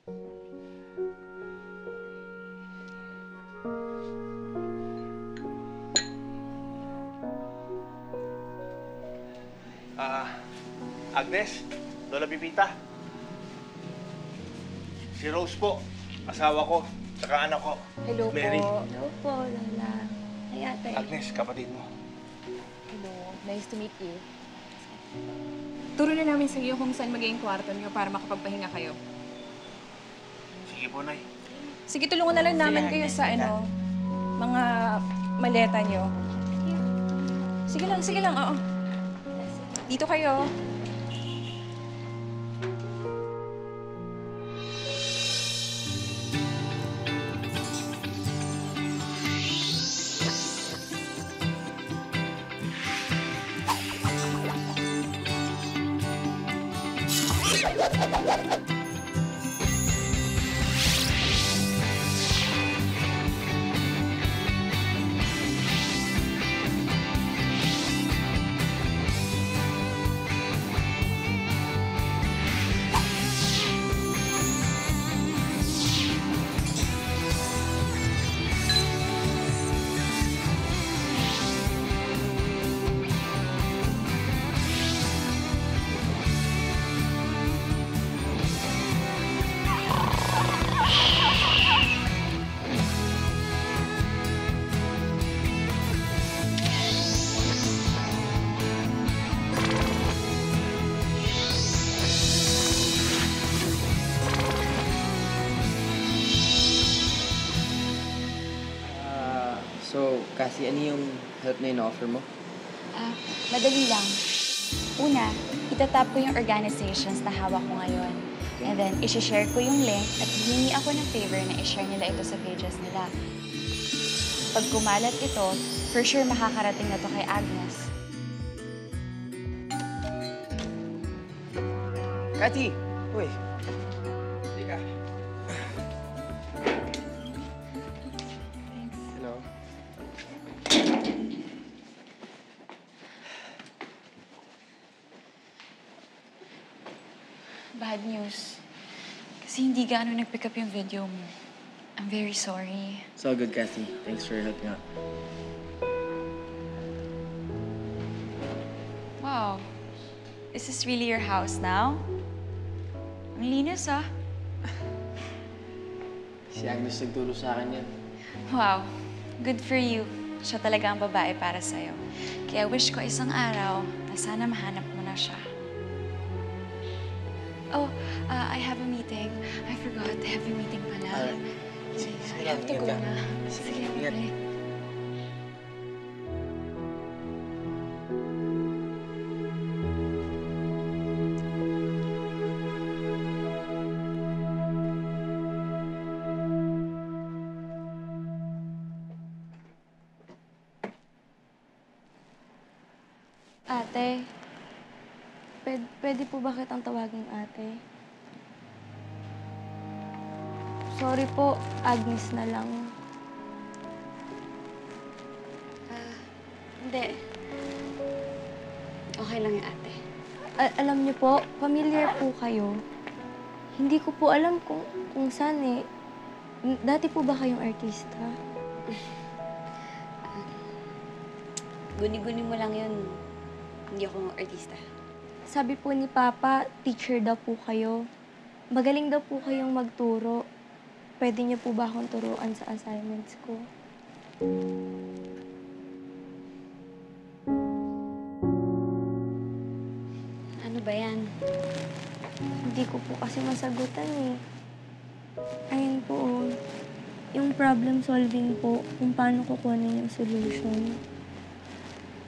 Agnes, Lola Pipita. Si Rose po, asawa ko, tsaka anak ko. Hello Mary. po. Hello po, Lola. Hi, ate. Agnes, kapatid mo. Hello. Nice to meet you. Turo na namin sa iyo kung saan magiging kwarto niyo para makapagpahinga kayo. Sige po, Nay. Sige, tulungan na lang namin kayo sa mga maleta niyo. Sige lang, oo. Dito kayo. So, Cassie, ano yung help na in-offer mo? Madali lang. Una, itatap ko yung organizations na hawak ko ngayon. And then, isi-share ko yung link at hihingi ako ng favor na i-share nila ito sa pages nila. Pag kumalat ito, for sure makakarating na to kay Agnes. Cathy! Uy! Halika. Hello? Bad news. Kasi hindi gaano nag-pick up yung video mo. I'm very sorry. It's all good, Cathy. Thanks for helping out. Wow. Is this really your house now? Ang linis, ah. Si Agnes nagturo sa akin yan. Wow. Good for you. Siya talaga ang babae para sa'yo. Kaya wish ko isang araw na sana mahanap mo na siya. Oh, I have a meeting. I forgot. I have a meeting pala. Sige, I have to go na. Sige, ingat. bye. Ate, pwede po ba kitang tawagin ate? Sorry po, Agnes na lang. Hindi. Okay lang yung ate. Alam niyo po, familiar po kayo. Hindi ko po alam kung saan eh. Dati po ba kayong artista? Guni-guni mo lang yun. Hindi ako artista. Sabi po ni Papa, teacher daw po kayo. Magaling daw po kayong magturo. Pwede niyo po ba akong turuan sa assignments ko? Ano ba yan? Hindi ko po kasi masagutan eh. Ayun po, oh. Yung problem solving po, kung paano kukunin yung solution.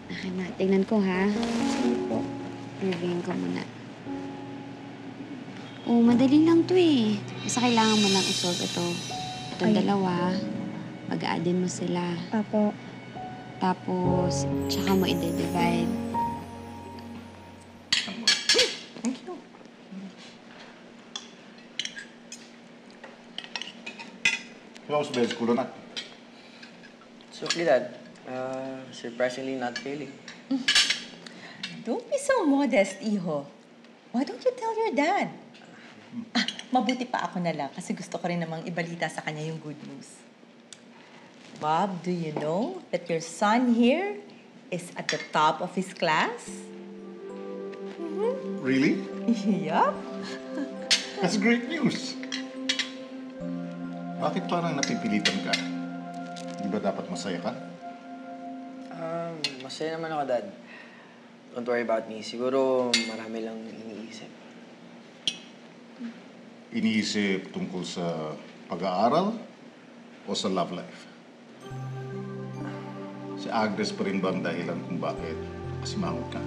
Okay na, tingnan ko ha. Sige po. Reviewin ko muna. Oh, madali lang to eh. Basta kailangan mo lang isolve ito. Itong Ay. dalawa, mag-a-addin mo sila. Apo. Tapos, tsaka mo i-divide. Close bells, kulunat. It's okay, Dad. Surprisingly not failing. Don't be so modest, Iho. Why don't you tell your dad? Mabuti pa ako na lang kasi gusto ko rin namang ibalita sa kanya yung good news. Bob, do you know that your son here is at the top of his class? Really? Yup. That's great news. Bakit parang napipilitan ka? Di ba dapat masaya ka? Masaya naman ako, Dad. Don't worry about me. Siguro marami lang iniisip. Iniisip tungkol sa pag-aaral o sa love life? Si Agnes pa rin ba ang dahilan kung bakit kasimangot ka?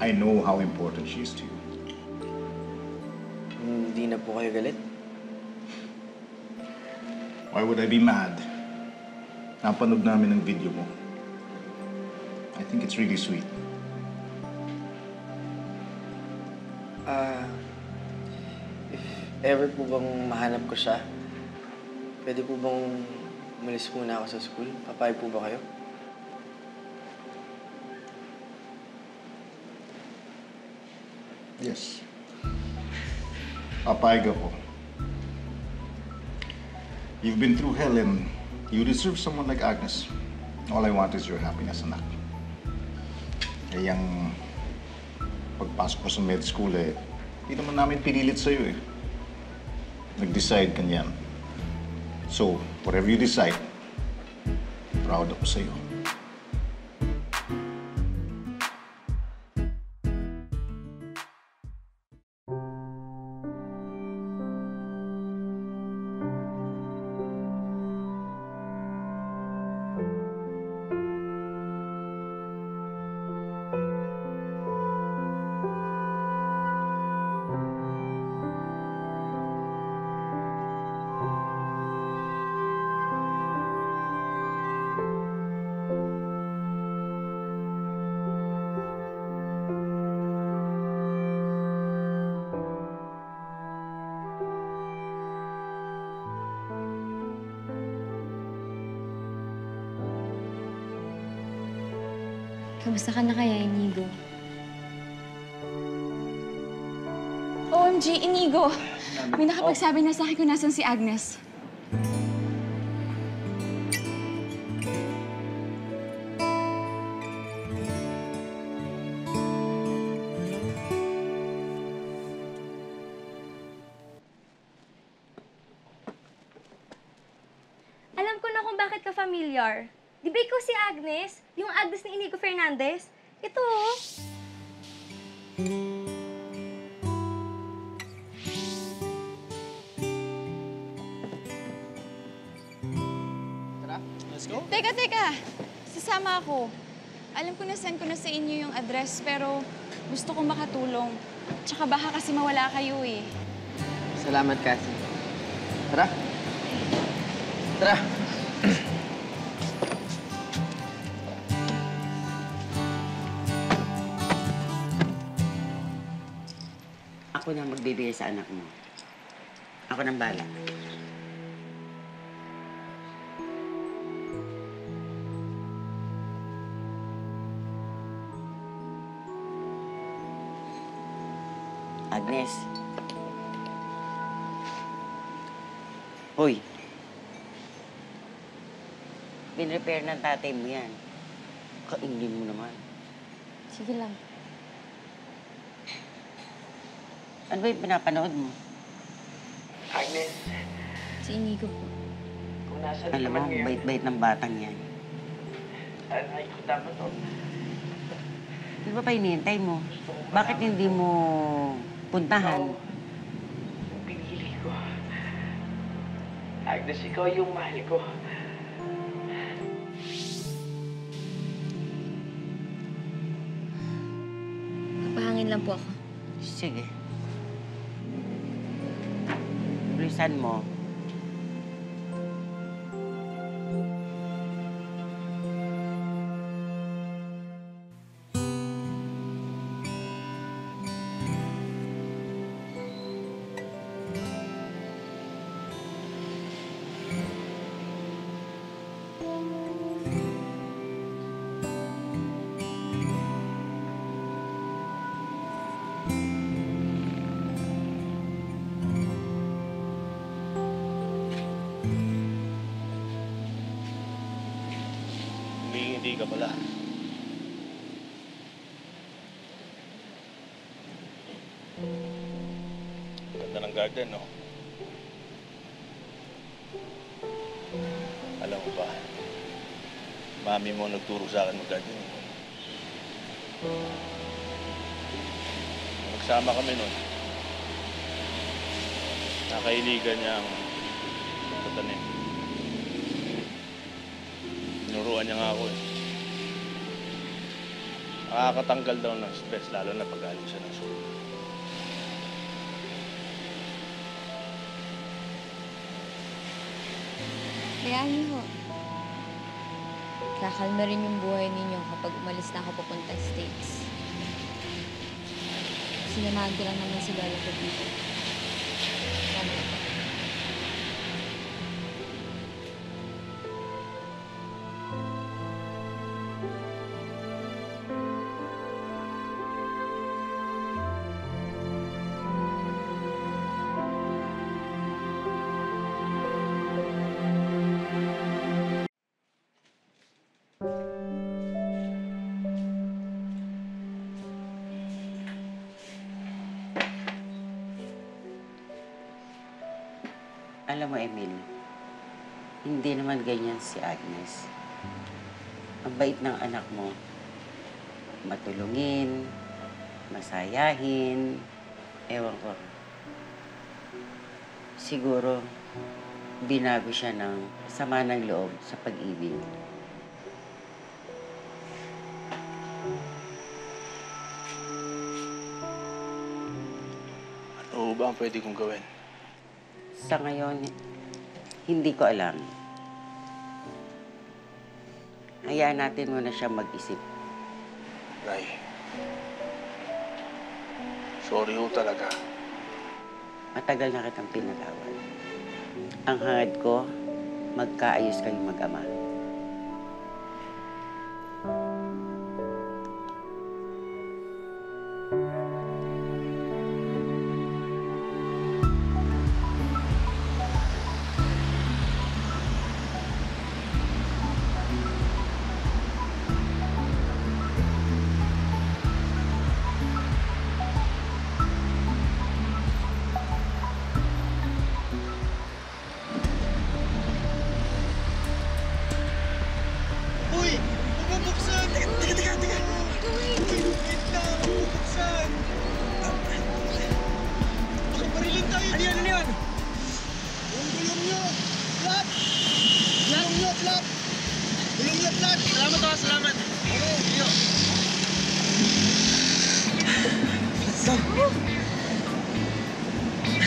I know how important she is to you. Hindi na po kayo galit. Why would I be mad? Napanood namin ang video mo. I think it's really sweet. If ever po bang mahanap ko siya, pwede po bang umalis muna ako sa school? Papayag po ba kayo? Yes. Papayag ako. You've been through hell and you deserve someone like Agnes. All I want is your happiness, anak. Kayang pagpasok ko sa med school hindi naman namin pinilit sa'yo Nag-decide ka niyan. So, whatever you decide, proud ako sa'yo. Kamusta ka na kaya, Inigo? OMG, Inigo! May nakapagsabi na sa akin kung nasan si Agnes. Alam ko na kung bakit ka familiar. Di ba ikaw si Agnes? Yung Agnes ni Inigo Fernandez? Ito, oh. Teka! Sasama ako. Alam ko na send ko na sa inyo yung address, pero gusto kong makatulong. Tsaka baka kasi mawala kayo Salamat, Cassie. Tara. Tara. Ako na magbibigay sa anak mo. Ako nang bala. Agnes. Hoy. Pinrepair ng tatay mo yan. Kaingin mo naman. Sige lang. Ano ba yung pinapanood mo? Agnes, Si Inigo po. kung nasa Alam mo, bait-bait ng batang yan. nakikita mo to. Di ba pa hinihintay mo? Bakit hindi mo puntahan? Pinili ko. Agnes, ikaw yung mahal ko. Papahangin lang po ako. Sige. Bilisan mo. hindi ka pala. Ganda ng garden, no? Alam mo ba, mami mo nagturo sa akin mag-garden. Nagsama kami nun. Nakailigan niya ang tatanim. Tinuruan niya nga ako eh. Nakakatanggal daw ng stress, lalo na pag galing siya ng school. Kaya niyo, kakalma rin yung buhay ninyo kapag umalis na ako papunta States. Sinamahan ko lang naman si Lola ko dito. Salamat po. Alam mo, Emil, hindi naman ganyan si Agnes. Ang bait ng anak mo. Matulungin, masayahin, ewan ko. Siguro, binago siya ng sama ng loob sa pag-ibig. Ano ba ang pwede kong gawin? Sa ngayon, hindi ko alam. Hayaan natin muna siya mag-isip. Ray, sorry ho talaga. Matagal na kitang pinatawad. Ang hangad ko, magkaayos kayong mag-ama.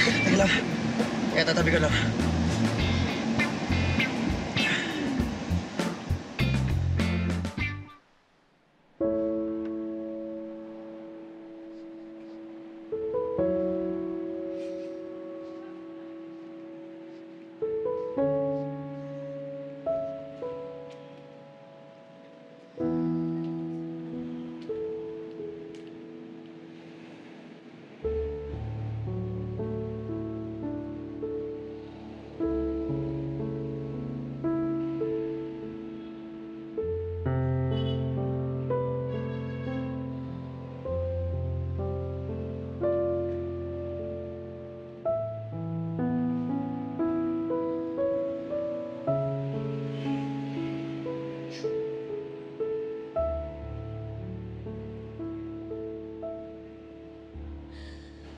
Teka lang. Kaya tatabi ko lang.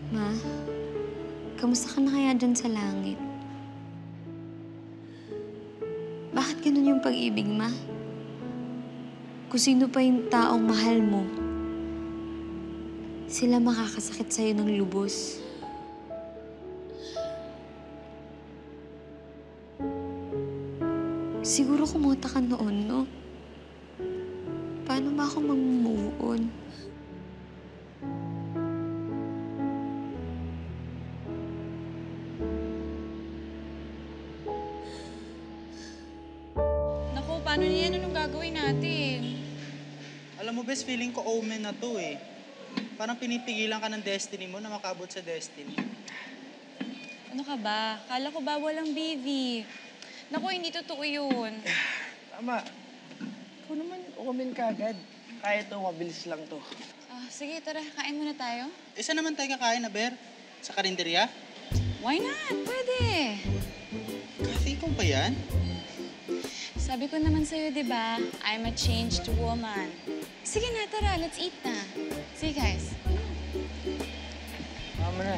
Ma, kamusta ka na kaya dyan sa langit? Bakit ganun yung pag-ibig, Ma? Kung sino pa yung taong mahal mo, sila makakasakit sa'yo ng lubos. Siguro kumota ka noon, no? Paano ba ako mag-move on? Naku, paano niyan? Anong gagawin natin? Alam mo, best feeling ko omen na to eh. Parang pinipigilan ka ng destiny mo na makabot sa destiny. Ano ka ba? Kala ko ba walang baby? Naku, hindi totoo yun. Tama. Ako naman, umin ka agad. Kaya to, mabilis lang to. Sige, tara. Kain muna tayo. Isa naman tayo kakain, Aber? Sa karinderya? Why not? Pwede. Kathy, ikaw ba yan? Sabi ko naman sa'yo, di ba? I'm a changed woman. Sige na, tara. Let's eat na. See you guys. Mama na.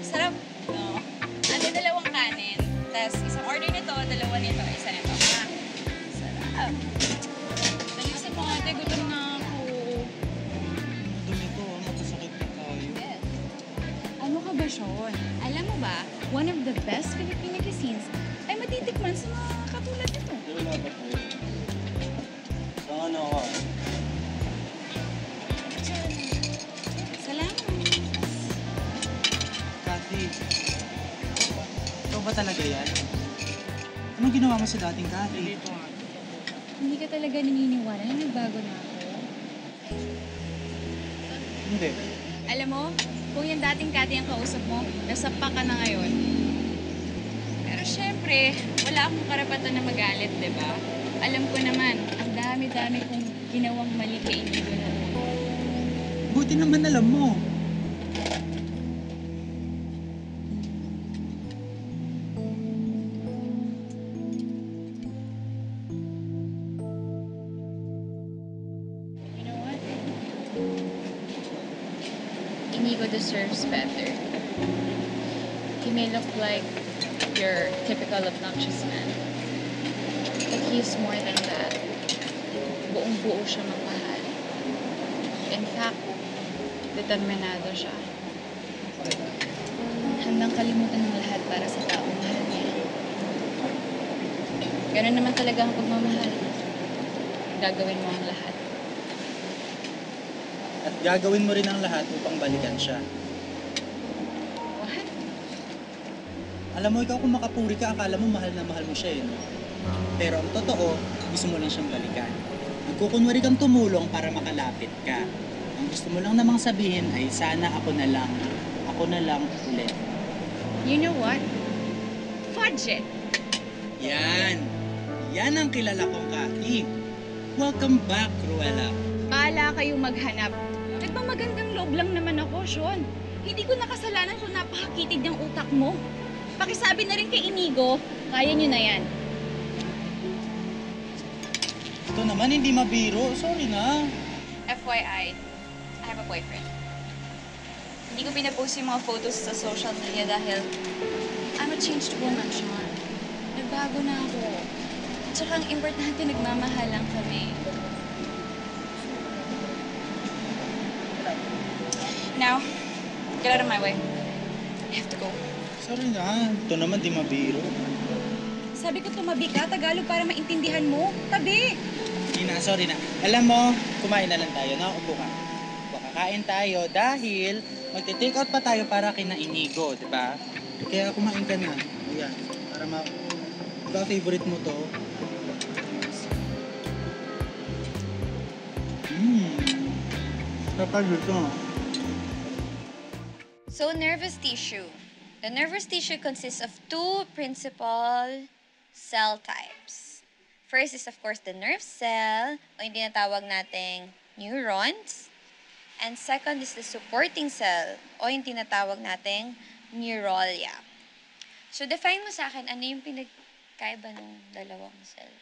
Sarap. No? Ate, dalawang kanin. Tapos isang order nito, dalawa nito, isa nito. Ha? Sarap. Nalisip mo ate, gutom na ako. Dumi ko, magkasakit na tayo. Ano ka ba, Sean? Alam mo ba, one of the best Filipino cuisines ay matitikman sa mga katulad nito. Wala ba tayo? Saan ano ako? Salamat. Kathy, ikaw ba talaga yan? Anong ginawa mo sa dating Kathy? Hindi ka talaga naniniwala na nagbago na ako. Hindi. Alam mo, kung yung dating Kati ang kausap mo, nasapa ka na ngayon. Pero syempre, wala akong karapatan na magalit, di ba? Alam ko naman, ang dami-dami kong ginawang mali kay Inigo noon. Buti naman alam mo. You know what? Inigo deserves better. He may look like your typical obnoxious man. But he's more than that. Buong-buo siya magmahal. In fact, determinado siya. Handang kalimutan ng lahat para sa taong mahal niya. Ganun naman talaga ang pagmamahal. Gagawin mo ang lahat. At gagawin mo rin ang lahat upang balikan siya. What? Alam mo, ikaw kung makapuri ka, akala mo mahal na mahal mo siya eh. No? Pero ang totoo, gusto mo lang siyang balikan. Nagkukunwari kang tumulong para makalapit ka. Ang gusto mo lang namang sabihin ay sana ako na lang ulit. You know what? Fudge it! Yan! Yan ang kilala kong Kathy. Welcome back, Cruella. Bahala kayong maghanap. Nagmamagandang loob lang naman ako, Sean. Hindi ko nakasalanan kung napakakitid ng utak mo. Pakisabi na rin kay Inigo, kaya nyo na yan. Ito naman, hindi mabiro. Sorry na. FYI, I have a boyfriend. Hindi ko pinapost yung mga photos sa social media dahil I'm a changed woman, Sean. Nagbago na ako. Tsaka ang importante, nagmamahalan kami. Now, get out of my way. I have to go. Sorry na. Ito naman, di mabiro. Sabi ko tumabi ka, Tagalog para maintindihan mo. Tabi! Hindi na, sorry na. Alam mo, kumain na lang tayo, no? Upo ka. Upo, kakain tayo dahil magte-take out pa tayo para kina Inigo, di ba? Kaya kumain ka na. Ayan, para Diba favorite mo to? Kapag ito. So, nervous tissue. The nervous tissue consists of two principal cell types. First is, of course, the nerve cell, o yung tinatawag nating neurons. And second is the supporting cell, o yung tinatawag nating neuralia. So, define mo sa akin, ano yung pinagkaiba ng dalawang cell?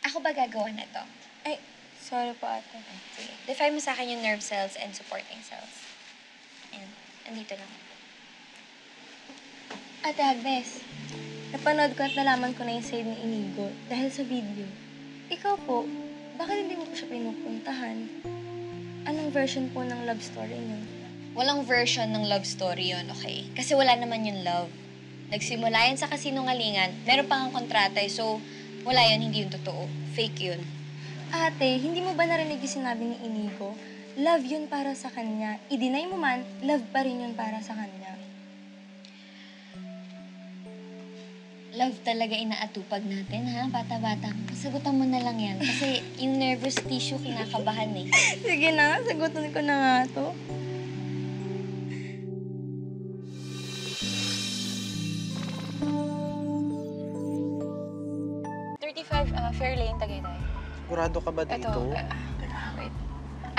Ako ba gagawa na to? Ay, sorry po ate. Sige. Define mo sa akin yung nerve cells and supporting cells. Ayan, andito lang. Ate Agnes, napanood ko at nalaman ko na yung side ni Inigo dahil sa video. Ikaw po, bakit hindi mo po siya pinupuntahan? Anong version po ng love story niyo? Walang version ng love story yon, okay? Kasi wala naman yung love. Nagsimula yan sa kasinungalingan, meron pang kontrata, so wala yun, hindi yung totoo. Fake yun. Ate, hindi mo ba narinig yung sinabi ni Inigo? Love yun para sa kanya. I-deny mo man, love pa rin yun para sa kanya. love talaga inaatupag natin, ha? Bata-bata. Sagutan mo na lang yan. Kasi yung nervous tissue, kinakabahan eh. Sige na, sagutan ko na nga to. Fair Lane, Tagaytay. Sigurado ka ba dito? Ito, wait.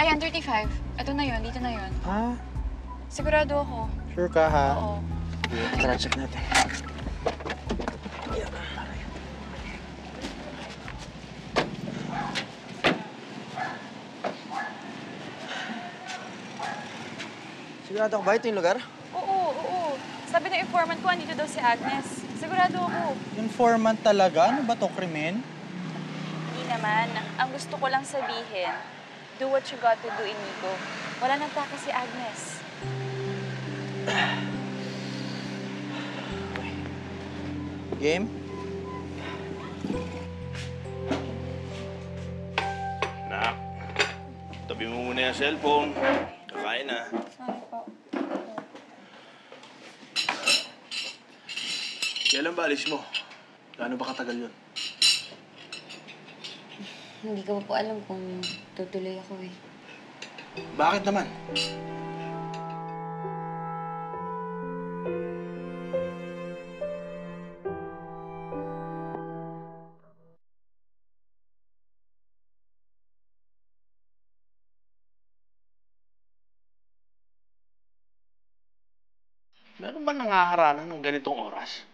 Ayan, 35. Ito na yun, dito na yun. Ha? Sigurado ako. Sure ka, ha? Oo. Tara, check natin. Sigurado ko ba ito yung lugar? Oo. Sabi ng informant ko, andito daw si Agnes. Sigurado ako. Informant talaga? Ano ba to, krimen? Hindi naman. Ang gusto ko lang sabihin, do what you got to do, Inigo. Wala nang taka si Agnes. Game? Nak, tabi mo muna yung cellphone. Kakain na. Sorry po. Kailan ba alis mo? Gaano ba katagal yun? Hindi ko pa po alam kung tutuloy ako eh. Bakit naman? Meron ba nangaharalan ng ganitong oras?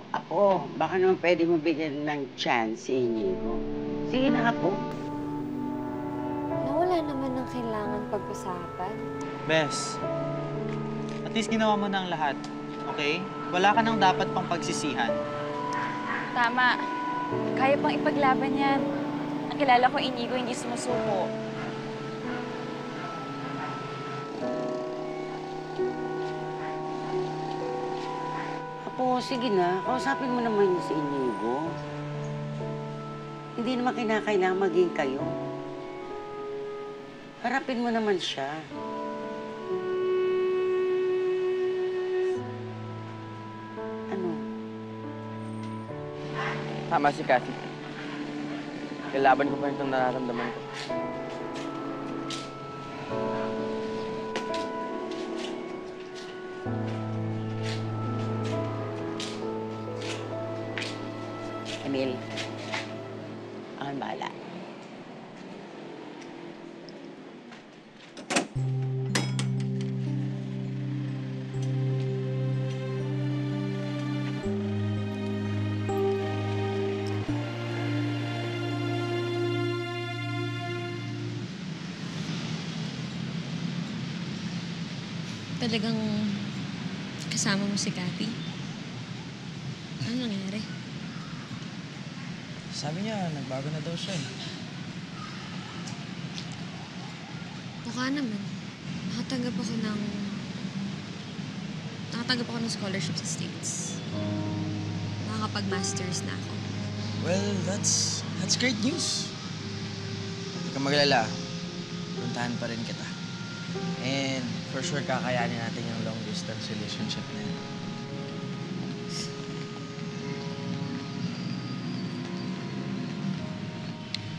Apo, baka naman pwede mo bigyan ng chance si Inigo. Sige na, Apo. Nawala naman ng kailangan pag-usapan. Bes, at least ginawa mo na ang lahat, okay? Wala ka nang dapat pang pagsisihan. Tama. Kaya pang ipaglaban yan. Ang kilala ko, Inigo, hindi sumusuko. Apo, sige na. Kausapin mo naman si Inigo. Hindi naman kinakailangan maging kayo. Harapin mo naman siya. Ano? Tama si Cathy. Kailaban ko pa rin itong nararamdaman ko. Emil, ang Ako ang bahala. Talagang kasama mo si Kathy? Ano nangyari? Sabi niya, nagbago na daw siya eh. Mukha naman. Nakatanggap ako ng scholarship sa States. Makakapag-masters na ako. Well, that's great news. Hindi ka maglala. Puntahan pa rin kita. And for sure, kakayanin natin yung long-distance relationship na yun.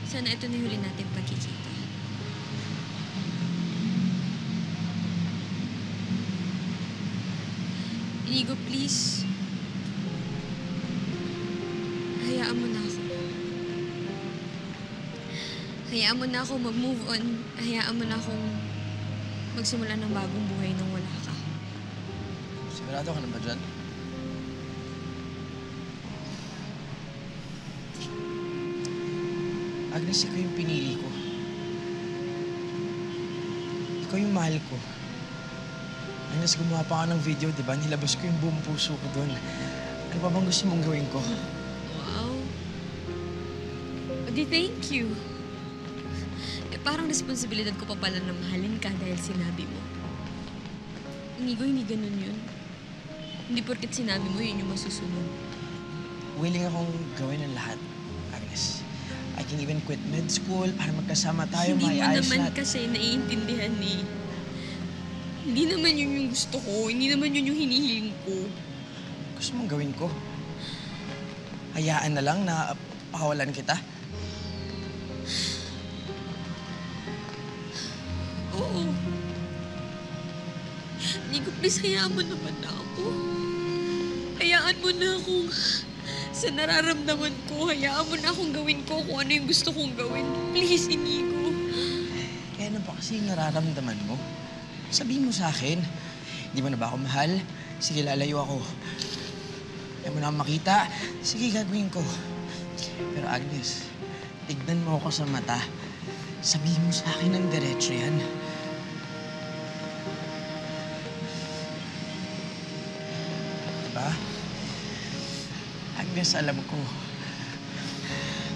Sana ito na yung huli natin pagkikita. Inigo, please. Hayaan mo na ako. Hayaan mo na ako mag-move on. Hayaan mo na akong magsimula ng bagong buhay nang wala ka. Sigurado ka na ba dyan? Agnes, ikaw yung pinili ko. Ikaw yung mahal ko. Agnes, gumawa pa ka ng video, di ba? Nilabas ko yung buong puso ko doon. Ano pa bang gusto mong gawin ko? Wow. Odi, thank you. Parang responsibilidad ko pa pala na mahalin ka dahil sinabi mo. Inigo, hindi ganun yun. Hindi porket sinabi mo, yun yung masusunod. Willing akong gawin ang lahat, Agnes. I can even quit med school para magkasama tayo, Hindi mo maiayos naman lahat. kasi naiintindihan eh. Hindi naman yun yung gusto ko. Hindi naman yun yung hinihiling ko. Gusto mong gawin ko? Hayaan na lang na pakawalan kita? Oo. Nico, please, hayaan mo naman na ako. Hayaan mo na akong sa nararamdaman ko. Hayaan mo na akong gawin ko kung ano yung gusto kong gawin. Please, Inigo. Kaya ano ba kasi yung nararamdaman mo? Sabihin mo sa akin. Hindi mo na ba ako mahal? Sige, lalayo ako. Ayaw mo na akong makita? Sige, gagawin ko. Pero Agnes, tignan mo ako sa mata. Sabihin mo sa akin ng diretso yan. Diba? Agnes, alam ko.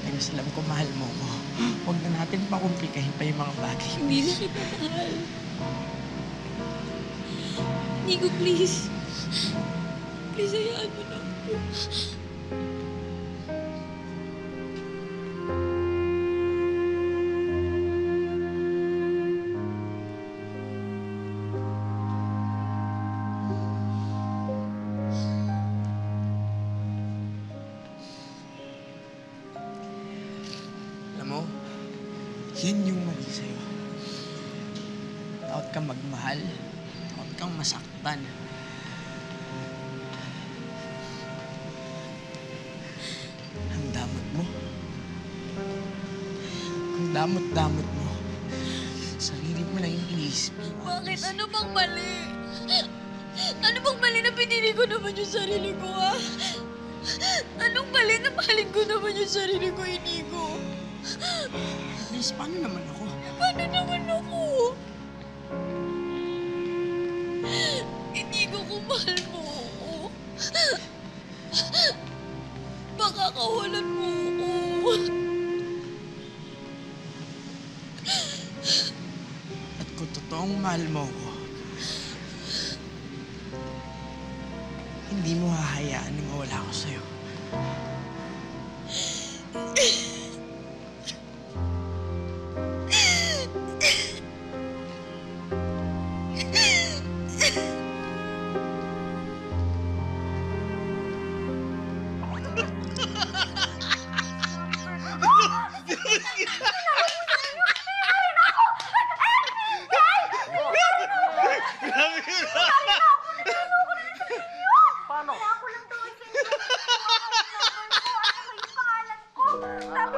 Agnes, alam ko mahal mo ko. Huwag na natin pakumplikahin pa yung mga bagay. Hindi na kita mahal. Nico, please. Please, hayaan mo na ako. Alam mo, yan yung mali sa'yo. Takot kang magmahal. Takot kang masaktan. Ang damot mo. Ang damot-damot mo. Sarili mo lang yung iniisip mo. Bakit? Ano bang mali? Ano bang mali na pinili ko naman yung sarili ko, ha? Anong mali na mahalin ko naman yung sarili ko, Inigo? Agnes, paano naman ako? Paano naman ako? Inigo, kung mahal mo ako. Baka kawalan mo ako. At kung totoong mahal mo ko, hindi mo hahayaan na mawala ako sa'yo.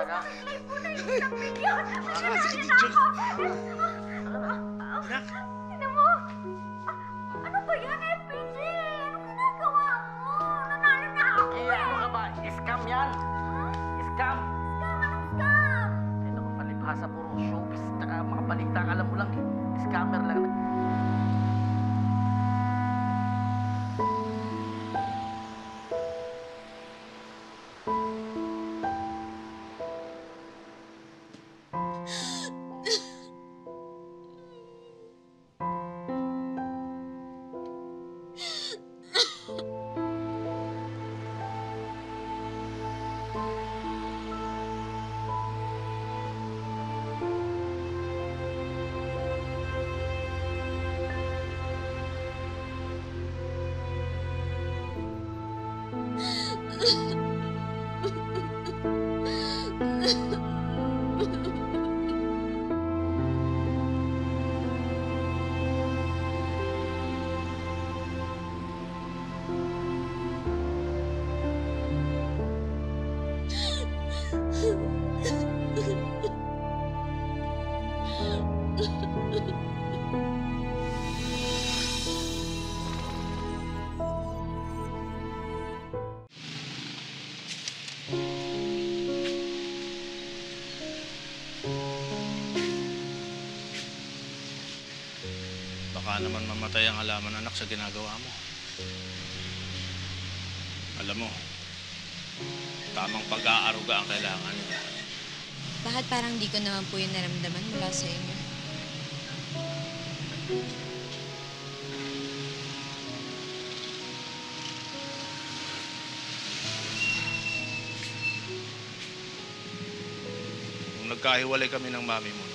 anak. Anak! Tignan mo! Ano ba yan, FPJ? Anong ginagawa mo? Nanalo na ako Ano ka ba? Scam yan! Scam! Anong scam? Eh, naku, palibhasa, puro showbiz. Tsaka mga balita, alam mo lang, scammer lang. Baka naman mamatay ang halaman, anak, sa ginagawa mo. Alam mo, tamang pag-aaruga ang kailangan. Bakit parang di ko naman po yung naramdaman mula sa inyo? Nung nagkahiwalay kami ng mami mo,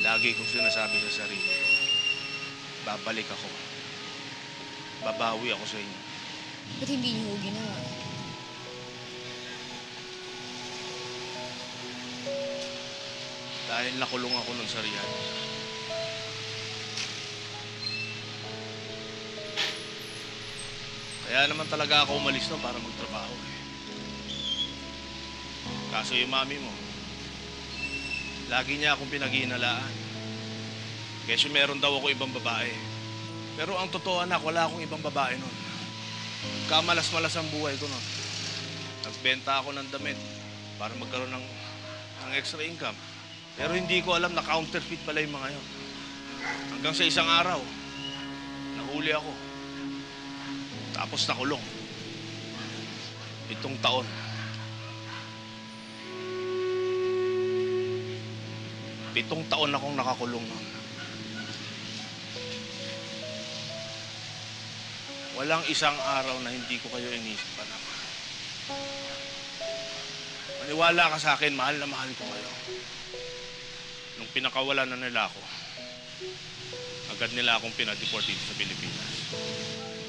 lagi kong sinasabi sa sarili ko, babalik ako. Babawi ako sa inyo. Ba't hindi niyo ko ginawa? Dahil nakulong ako nun sa Riyadh. Kaya naman talaga ako umalis nun para magtrabaho eh. Kaso yung mami mo, lagi niya akong pinag-iinalaan. Kasi meron daw ako ibang babae. Pero ang totoo, anak, wala akong ibang babae nun. Kamalas-malas ang buhay ko nun. Nagbenta ako ng damit para magkaroon ng extra income. Pero hindi ko alam na counterfeit pala yung mga yun. Hanggang sa isang araw, nahuli ako. Tapos nakulong. 7 taon. Pitong taon akong nakakulong nun. Walang isang araw na hindi ko kayo inisip, anak. Maniwala ka sa akin, mahal na mahal ko kayo. Nung pinakawalan na nila ako, agad nila akong pinadeport dito sa Pilipinas.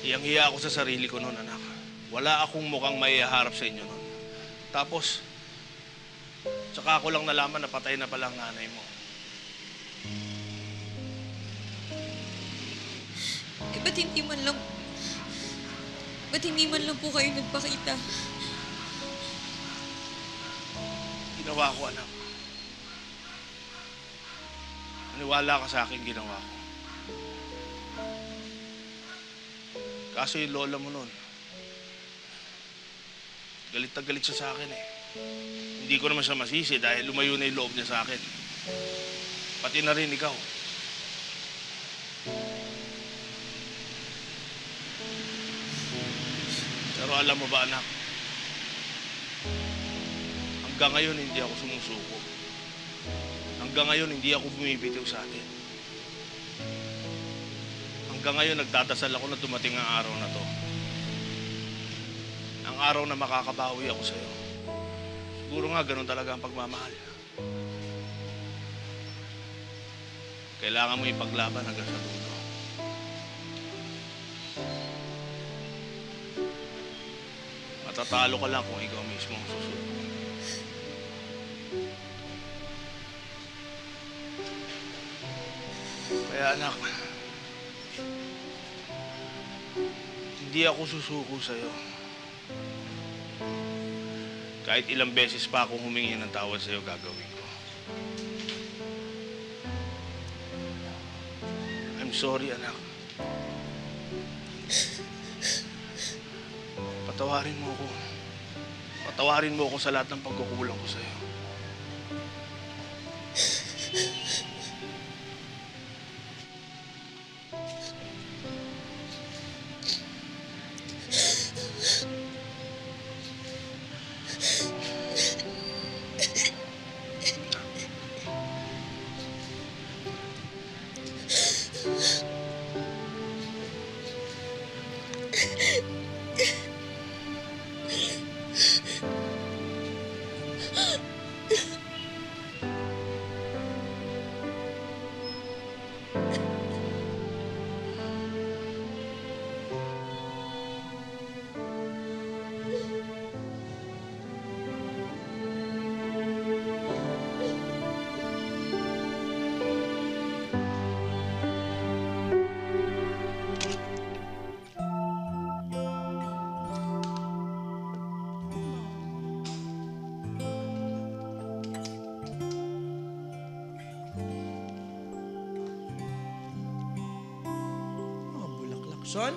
Iyang-hiya ako sa sarili ko noon, anak. Wala akong mukhang maiharap sa inyo noon. Tapos, tsaka ako lang nalaman na patay na pala ang nanay mo. Eh, ba't hindi man lang po kayo nagpakita? Ginawa ko, anak. Maniwala ka sa akin, ginawa ko. Kaso yung lola mo nun, galit na galit siya sa akin eh. Hindi ko naman siya masisi dahil lumayo na yung loob niya sa akin. Pati na rin ikaw. Pero alam mo ba, anak, hanggang ngayon hindi ako sumusuko. Hanggang ngayon hindi ako bumibitiw sa atin. Hanggang ngayon nagdadasal ako na dumating ang araw na to. Ang araw na makakabawi ako sa'yo. Siguro nga ganun talaga ang pagmamahal. Kailangan mo ipaglaban hanggang sa dulo. Matatalo ka lang kung ikaw mismo ang susuko. Kaya anak, hindi ako susuko sa'yo. Kahit ilang beses pa akong humingi ng tawad sa'yo, gagawin ko. I'm sorry, anak. Patawarin mo ako. Patawarin mo ako sa lahat ng pagkukulang ko sa'yo. Son?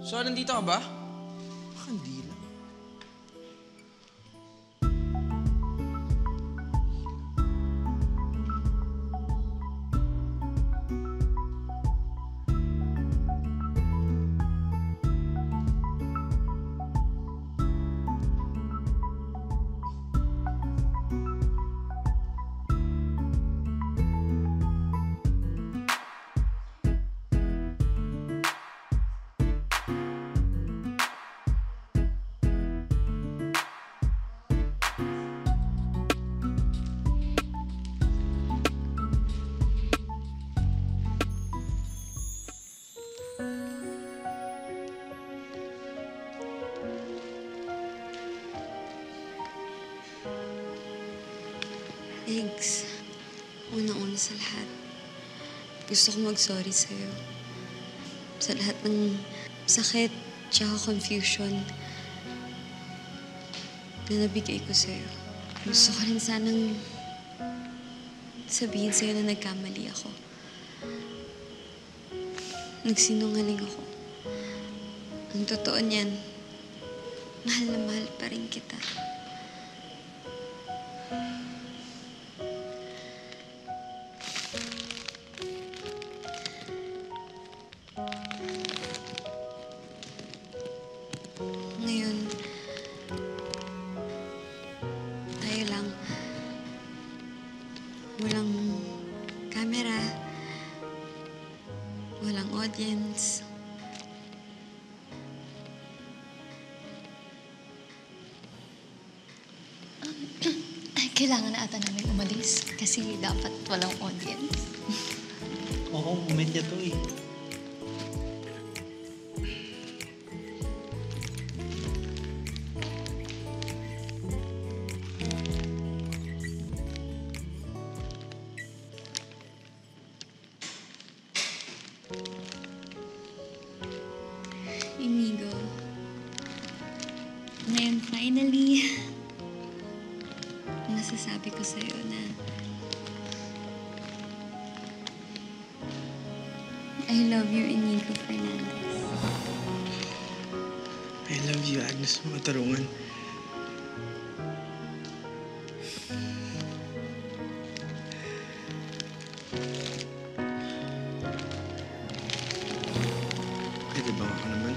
Son, nandito ka ba? Baka hindi lang. Eggs, una-una sa lahat, gusto ko mag-sorry sa'yo. Sa lahat ng sakit tsaka confusion na nabigay ko sa'yo. Gusto ko rin sanang sabihin sa'yo na nagkamali ako. Nagsinungaling ako. Ang totoo niyan, mahal na mahal pa rin kita. Ngayon, tayo lang. Walang camera. Walang audience. Kailangan na ata namin umalis kasi dapat walang audience. Oo, moment niya to eh. Inigo, ngayon finally, masasabi ko sa'yo na I love you, Inigo Fernandez. I love you, Agnes Matarungan. Pwede ba ako naman?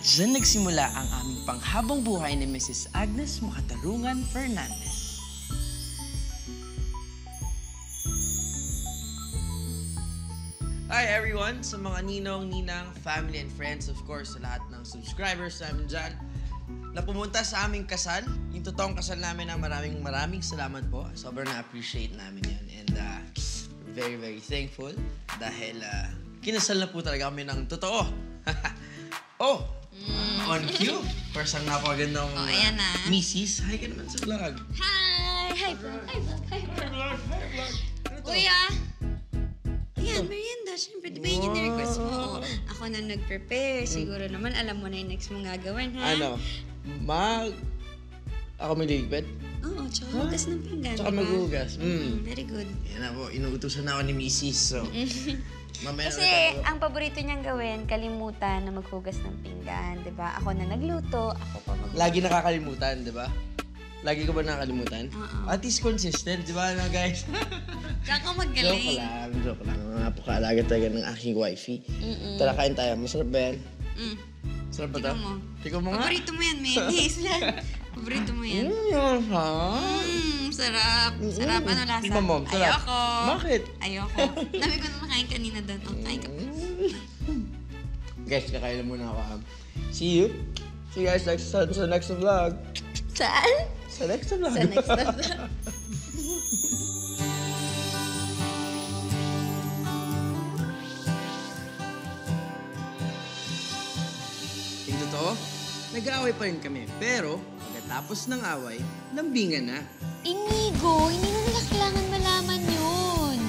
At dyan nagsimula ang aming panghabang buhay ni Mrs. Agnes Makatarungan Fernandez. Hi everyone! Sa mga ninong, ninang, family and friends, of course, sa lahat ng subscribers namin dyan, na pumunta sa aming kasal, yung totoong kasal namin na maraming salamat po. Sobrang na-appreciate namin yan. And we're very thankful dahil kinasal na po talaga kami ng totoo. On cue. First ang napakagandang ayan na. Mrs. Hi ka naman sa vlog. Hi! Hi, vlog! Hi, vlog! Hi, vlog! Ano to? Kuya! Ayan, merienda. Siyempre, di ba yun yung request mo? Ako na nag-prepare. Siguro naman alam mo na yung next mong gagawin, ha? Ano? Ako may ligpit? Oo, tsaka hugas ng pinggan. Tsaka maghugas. Very good. Yan na po, inuutusan na ako ni Mrs. So, mamaya Kasi ang paborito niyang gawin, kalimutan na maghugas ng pinggan, di ba? Ako na nagluto, ako pa maghugas. Lagi nakakalimutan, di ba? Lagi ko ba nakakalimutan? Oo. At least consistent, di ba, no, guys? Tsaka magaling. Joke lang. Napakaalaga talaga ng aking wifey. Tara, kain tayo. Masarap ba yan? Sarap ba ito? Tignan mo nga. Paborito mo yan, mayonnaise yan. Paborito mo yan. Sarap. Sarap. Ano lasa? Tignan mo, sarap. Ayoko. Bakit? Ayoko. Dami ko naman kain kanina doon. Kain ka pa. Guys, kakain na muna ako. See you. See you guys sa next vlog. Saan? Sa next vlog. Sa next vlog. Yung totoo, nag-aaway pa rin kami. Pero, pagkatapos ng away, lambingan na. Inigo, hindi na nila kailangan malaman yun.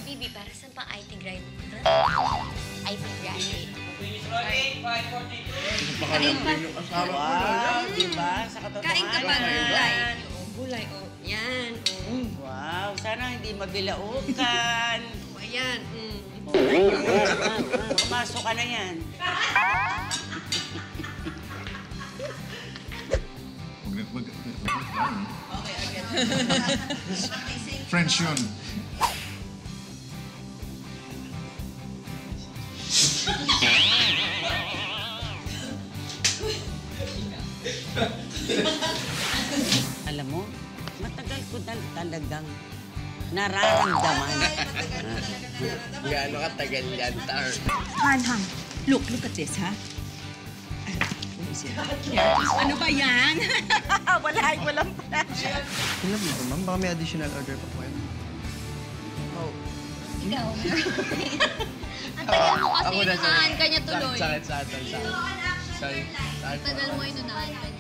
Bibi, para saan pa IT graduate? IT graduate. Napakalampin yung asawa ko. Wow, di ba? Sa katotohanan. Kain ka ba ng gulay? Gulay, Yan, Wow, sana hindi mabilaukan. Ayan, Pumasok ka na yan. French yun. Alam mo, matagal ko talagang nararamdaman. Gaano katagal yan, Tar? Han, look at this, ha? Ano ba yan? Walang pala. Ilan mo ma'am? Baka may additional order pa po kayo. Ikaw. Ang tagal mo kasi inunahan ka niya tuloy. Sakit sa atin. Ang tagal mo inunahan ka niya.